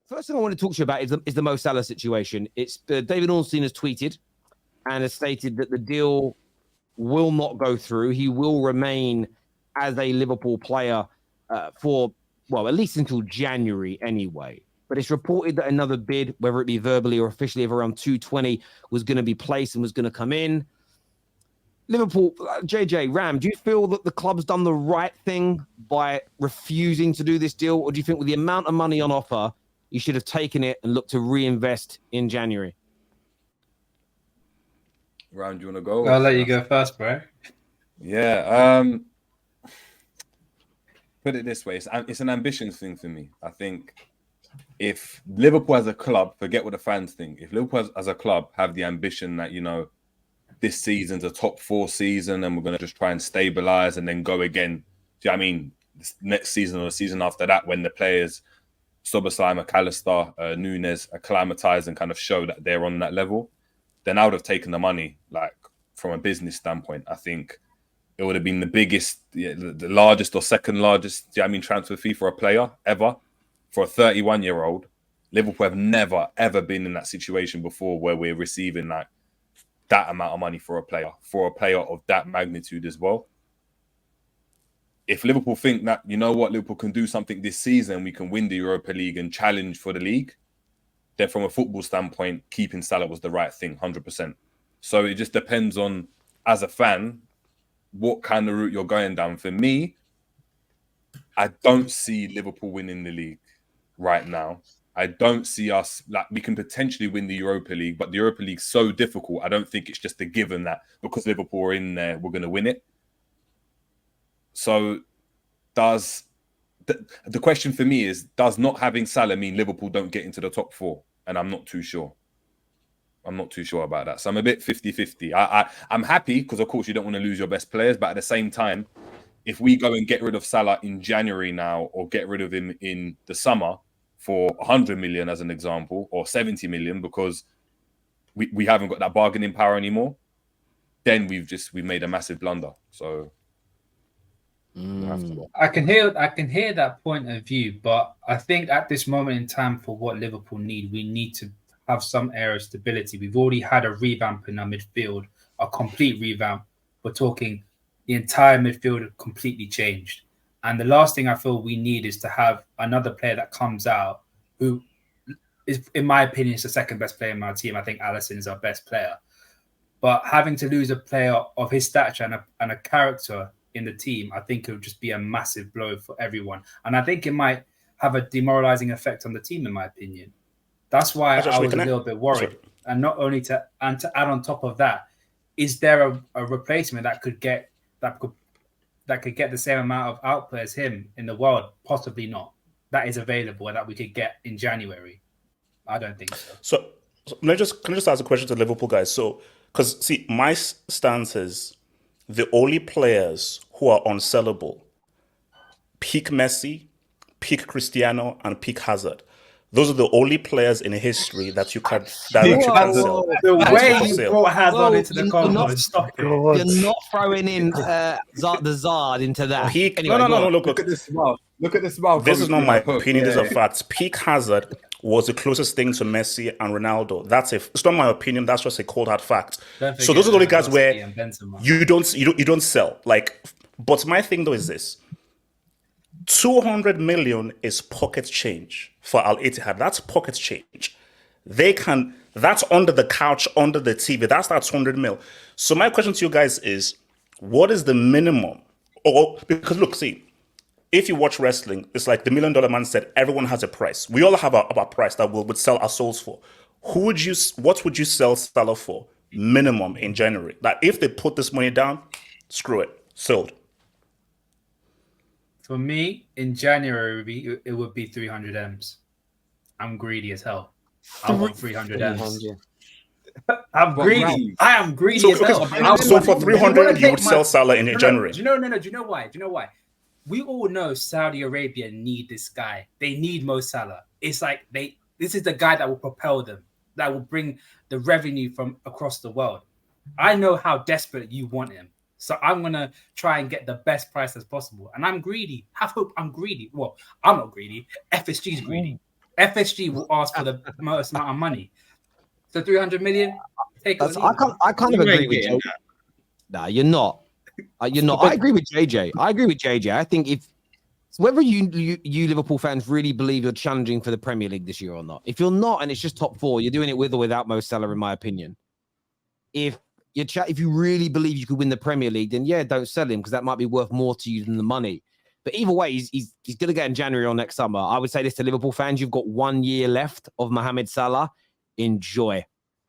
first thing I want to talk to you about is the Mo Salah situation. It's David Ornstein has tweeted and has stated that the deal will not go through. He will remain as a Liverpool player for, well, at least until January anyway. But it's reported that another bid, whether it be verbally or officially, of around 220 was going to be placed and was going to come in. Liverpool, JJ, Ram, do you feel that the club's done the right thing by refusing to do this deal? Or do you think with the amount of money on offer, you should have taken it and looked to reinvest in January? Ram, do you want to go? I'll let you go first, bro. Yeah. Put it this way. It's an ambitions thing for me. I think if Liverpool as a club, forget what the fans think. If Liverpool as a club have the ambition that, you know, this season's a top 4 season and we're going to just try and stabilize and then go again. Do you know what I mean? This next season or the season after that, when the players, Szoboszlai, McAllister, Nunes, acclimatise and kind of show that they're on that level, then I would have taken the money, like from a business standpoint. I think it would have been the biggest, the largest or second largest, do you know what I mean, transfer fee for a player ever. For a 31-year-old, Liverpool have never, ever been in that situation before where we're receiving like that amount of money for a player of that magnitude as well. If Liverpool think that, you know what, Liverpool can do something this season, we can win the Europa League and challenge for the league, then from a football standpoint, keeping Salah was the right thing, 100%. So it just depends on, as a fan, what kind of route you're going down. For me, I don't see Liverpool winning the league right now. I don't see us, like, we can potentially win the Europa League, but the Europa League's so difficult. I don't think it's just a given that because Liverpool are in there, we're going to win it. So does the question for me is, does not having Salah mean Liverpool don't get into the top 4? And I'm not too sure. I'm not too sure about that. So I'm a bit 50-50. I'm happy because, of course, you don't want to lose your best players. But at the same time, if we go and get rid of Salah in January now or get rid of him in the summer for 100 million, as an example, or 70 million because we haven't got that bargaining power anymore, then we made a massive blunder. So I can hear that point of view, but I think at this moment in time, for what Liverpool need, we need to have some area of stability. We've already had a revamp in our midfield, a complete revamp. We're talking the entire midfield completely changed. And the last thing I feel we need is to have another player that comes out who is, in my opinion, is the second best player in my team. I think Alisson is our best player. But having to lose a player of his stature and a character in the team, I think it would just be a massive blow for everyone. And I think it might have a demoralizing effect on the team, in my opinion. That's why I was a little bit worried. And not only to add on top of that, is there a replacement that could get the same amount of output as him in the world? Possibly not. That is available and that we could get in January. I don't think so. So can I just ask a question to Liverpool guys? So, because see, my stance is the only players who are unsellable: peak Messi, peak Cristiano, and peak Hazard. Those are the only players in history that you can directly sell. The way you brought Hazard into the combo, stop it. You're not throwing in the Zard into that. Peak, anyway, no. Look at this mouth. Look at this mouth. This is not my opinion. These are facts. Peak Hazard was the closest thing to Messi and Ronaldo. It's not my opinion. That's just a cold hard fact. So those are the only guys where you don't sell. Like, but my thing though is this: 200 million is pocket change for Al Ittihad. That's pocket change. That's under the couch, under the TV. That's 200 mil. So my question to you guys is, what is the minimum? Because look, see, if you watch wrestling, it's like the $1 Million Man said, everyone has a price. We all have a price that we would sell our souls for. What would you sell Salah for minimum in January? Like, if they put this money down, screw it, sold. For me, in January, it would be 300 M's. I'm greedy as hell. I want 300 M's. I'm greedy. I am greedy as hell. So for 300, you would sell Salah in January. Do you know why? We all know Saudi Arabia need this guy. They need Mo Salah. It's like this is the guy that will propel them, that will bring the revenue from across the world. I know how desperate you want him. So I'm going to try and get the best price as possible. And I'm greedy. Have hope I'm greedy. Well, I'm not greedy. FSG's greedy. FSG will ask for the most amount of money. So 300 million. Take it. I kind of agree with JJ. Nah, you're not. You're not. I agree with JJ. I think if whether you Liverpool fans really believe you're challenging for the Premier League this year or not, if you're not, and it's just top four, you're doing it with or without Mo Salah, in my opinion. If you really believe you could win the Premier League, then yeah, don't sell him because that might be worth more to you than the money. But either way, he's going to get in January or next summer. I would say this to Liverpool fans: you've got 1 year left of Mohamed Salah. Enjoy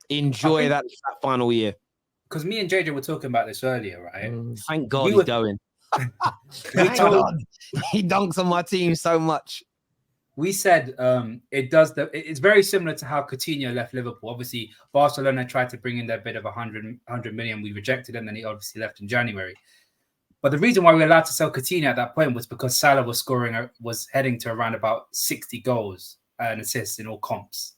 that final year. Because me and JJ were talking about this earlier, right? Thank God he's going. Thank God. He dunks on my team so much. We said it's very similar to how Coutinho left Liverpool. Obviously, Barcelona tried to bring in their bid of 100 million. We rejected him, and he obviously left in January. But the reason why we were allowed to sell Coutinho at that point was because Salah was heading to around about 60 goals and assists in all comps.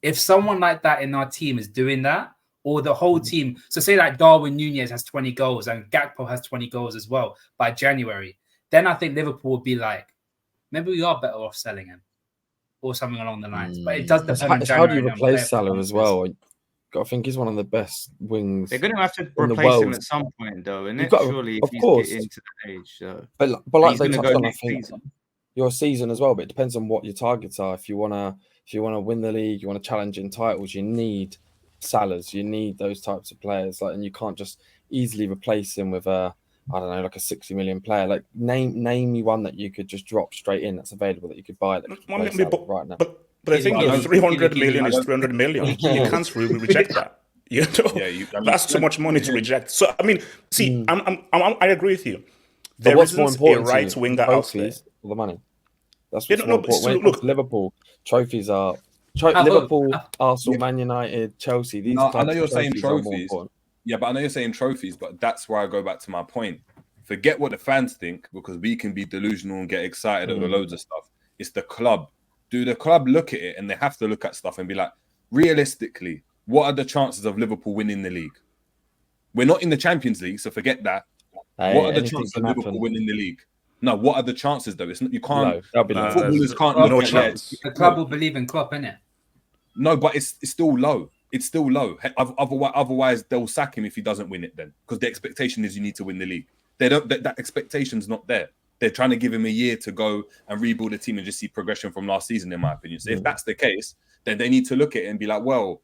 If someone like that in our team is doing that, or the whole team, so say like Darwin Núñez has 20 goals and Gakpo has 20 goals as well by January, then I think Liverpool would be like, maybe we are better off selling him or something along the lines. But it does depend on January. How do you replace Salah as well? I think he's one of the best wings. They're going to have to replace him at some point, though, isn't it? Surely, if he's getting to that age. So. But like they touched on, I think your season as well. But it depends on what your targets are. If you wanna win the league, you want to challenge in titles, you need Salahs. You need those types of players. And you can't just easily replace him with a 60 million player. Like name me one that you could just drop straight in that's available that you could buy right now. But I think 300 million is 300 million. You can't really reject that. That's too much money to reject. So I mean, see, I agree with you. There isn't a right winger out there for the money. That's what's more important. When it comes to Liverpool, trophies are Liverpool, Arsenal, Man United, Chelsea. I know you're saying trophies. Yeah, but I know you're saying trophies, but that's where I go back to my point. Forget what the fans think, because we can be delusional and get excited over loads of stuff. It's the club. Do the club look at it, and they have to look at stuff and be like, realistically, what are the chances of Liverpool winning the league? We're not in the Champions League, so forget that. What are the chances of Liverpool winning the league? No, what are the chances though? It's not, you can't. Footballers can't. No chance. The club will believe in Klopp, innit? No, but it's still low. It's still low. Otherwise, they'll sack him if he doesn't win it. Then, because the expectation is you need to win the league. They don't. That expectation's not there. They're trying to give him a year to go and rebuild the team and just see progression from last season, in my opinion. So if that's the case, then they need to look at it and be like, well,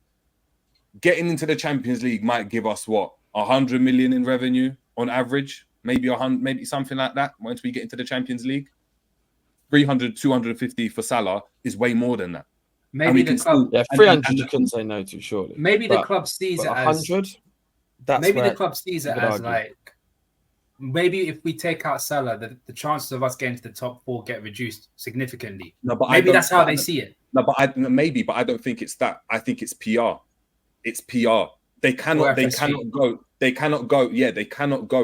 getting into the Champions League might give us 100 million in revenue on average, maybe 100, maybe something like that. Once we get into the Champions League, 300, 250 for Salah is way more than that. Maybe the club, 300 you couldn't say no to, surely. Maybe the club sees it as 100. Maybe the club sees it as like, maybe if we take out Salah, the chances of us getting to the top four get reduced significantly. No, but maybe that's how they see it. No, but I don't think it's that. I think it's PR. It's PR. They cannot go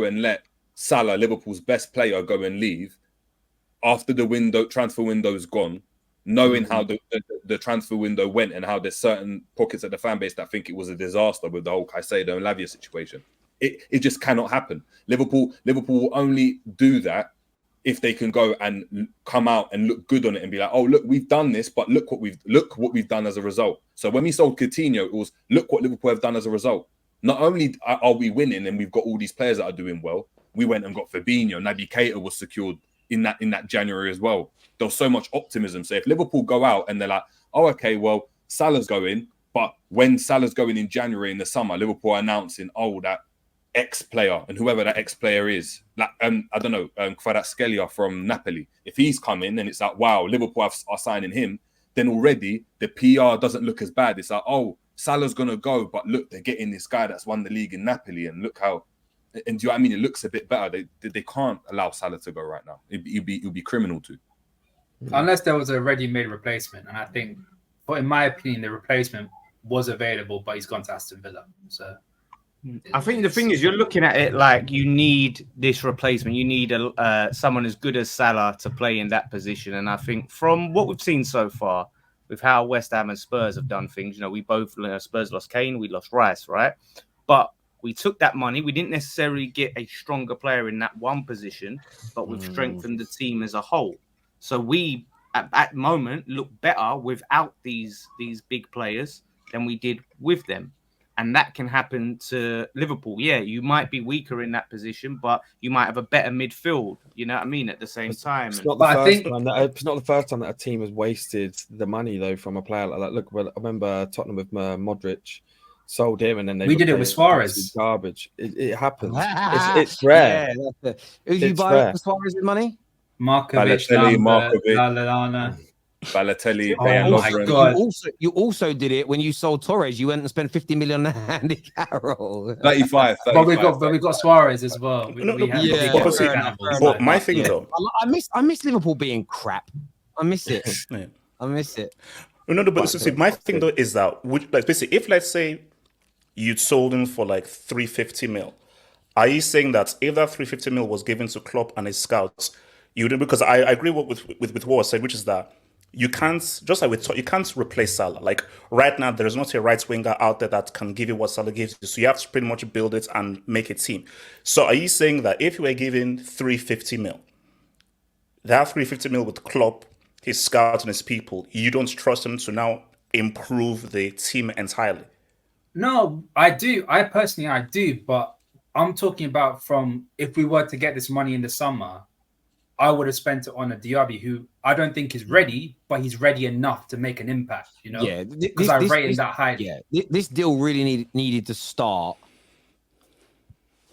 and let Salah, Liverpool's best player, go and leave after the transfer window's gone, knowing how the transfer window went and how there's certain pockets of the fan base that think it was a disaster with the whole Caicedo and Lavia situation. It just cannot happen. Liverpool will only do that if they can go and come out and look good on it and be like, oh, look, we've done this, but look what we've done as a result. So when we sold Coutinho, it was look what Liverpool have done as a result. Not only are we winning and we've got all these players that are doing well, we went and got Fabinho, Naby Keita was secured in that January as well. There was so much optimism. So if Liverpool go out and they're like, oh, okay, well, Salah's going, but when Salah's going in January in the summer, Liverpool are announcing, oh, that X player, and whoever that X player is, like I don't know, Kvaratskhelia from Napoli. If he's coming and it's like, wow, Liverpool are signing him, then already the PR doesn't look as bad. It's like, oh, Salah's gonna go, but look, they're getting this guy that's won the league in Napoli, and look how. And do you know what I mean? It looks a bit better. They can't allow Salah to go right now. It'd be criminal to. Unless there was a ready-made replacement, and I think, but in my opinion, the replacement was available, but he's gone to Aston Villa. So. I think the thing is, you're looking at it like you need this replacement. You need someone as good as Salah to play in that position. And I think from what we've seen so far, with how West Ham and Spurs have done things, we both Spurs lost Kane, we lost Rice, right? But we took that money. We didn't necessarily get a stronger player in that one position, but we've strengthened the team as a whole. So we at the moment look better without these big players than we did with them. And that can happen to Liverpool. Yeah, you might be weaker in that position, but you might have a better midfield. You know what I mean? At the same time. It's not the first time that a team has wasted the money though from a player like that. Look, well, I remember Tottenham with Modric, sold him, and then we did it with Suarez. Garbage. It happens. It's rare. Yeah, who did you buy for Suarez's money? Markovic, Lallana. Balotelli, oh my God. You also did it when you sold Torres. You went and spent 50 million on Andy Carroll. 35. But we got Suarez as well. But my thing though, I miss Liverpool being crap. I miss it. I miss it. But my thing though is that basically, if let's say you sold him for like 350 mil, are you saying that if that 350 mil was given to Klopp and his scouts, you would? Because I agree with what was said, which is that you can't, just like you can't replace Salah. Like right now, there is not a right winger out there that can give you what Salah gives you. So you have to pretty much build it and make a team. So are you saying that if you were given 350 mil, that 350 mil with Klopp, his scouts and his people, you don't trust him to now improve the team entirely? No, I do. I do. But I'm talking about from if we were to get this money in the summer, I would have spent it on a Diaby who I don't think is ready, but he's ready enough to make an impact, you know? Yeah, because I rate him that highly. Yeah, this deal really needed to start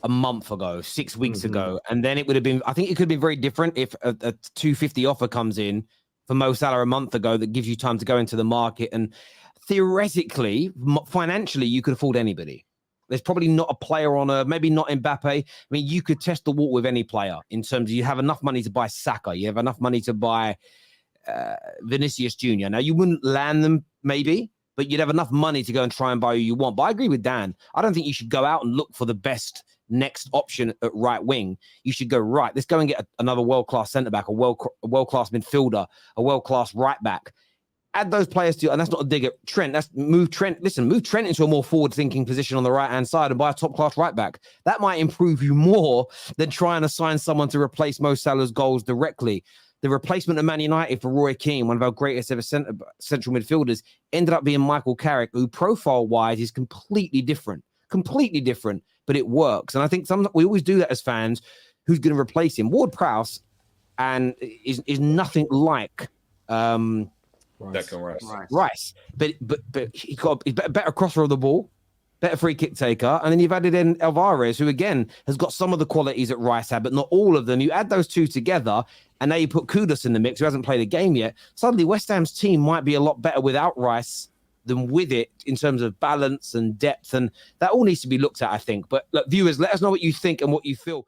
a month ago, 6 weeks ago, and then it would have been. I think it could have been very different if a 250 offer comes in for Mo Salah a month ago that gives you time to go into the market, and theoretically, financially, you could afford anybody. There's probably not a player on maybe not Mbappe. I mean, you could test the water with any player in terms of you have enough money to buy Saka. You have enough money to buy Vinicius Jr. Now, you wouldn't land them maybe, but you'd have enough money to go and try and buy who you want. But I agree with Dan. I don't think you should go out and look for the best next option at right wing. You should go, right, let's go and get another world-class centre-back, a world-class midfielder, a world-class right-back. Add those players to, and that's not a dig at Trent. That's move Trent into a more forward-thinking position on the right-hand side and buy a top-class right-back. That might improve you more than trying to sign someone to replace Mo Salah's goals directly. The replacement of Man United for Roy Keane, one of our greatest ever central midfielders, ended up being Michael Carrick, who profile-wise is completely different, but it works. And I think we always do that as fans. Who's going to replace him? Ward-Prowse and is nothing like Rice, but he's got a better crosser of the ball, better free kick taker, and then you've added in Alvarez, who again has got some of the qualities that Rice had, but not all of them. You add those two together, and now you put Kudus in the mix, who hasn't played a game yet. Suddenly, West Ham's team might be a lot better without Rice than with it in terms of balance and depth, and that all needs to be looked at, I think. But look, viewers, let us know what you think and what you feel.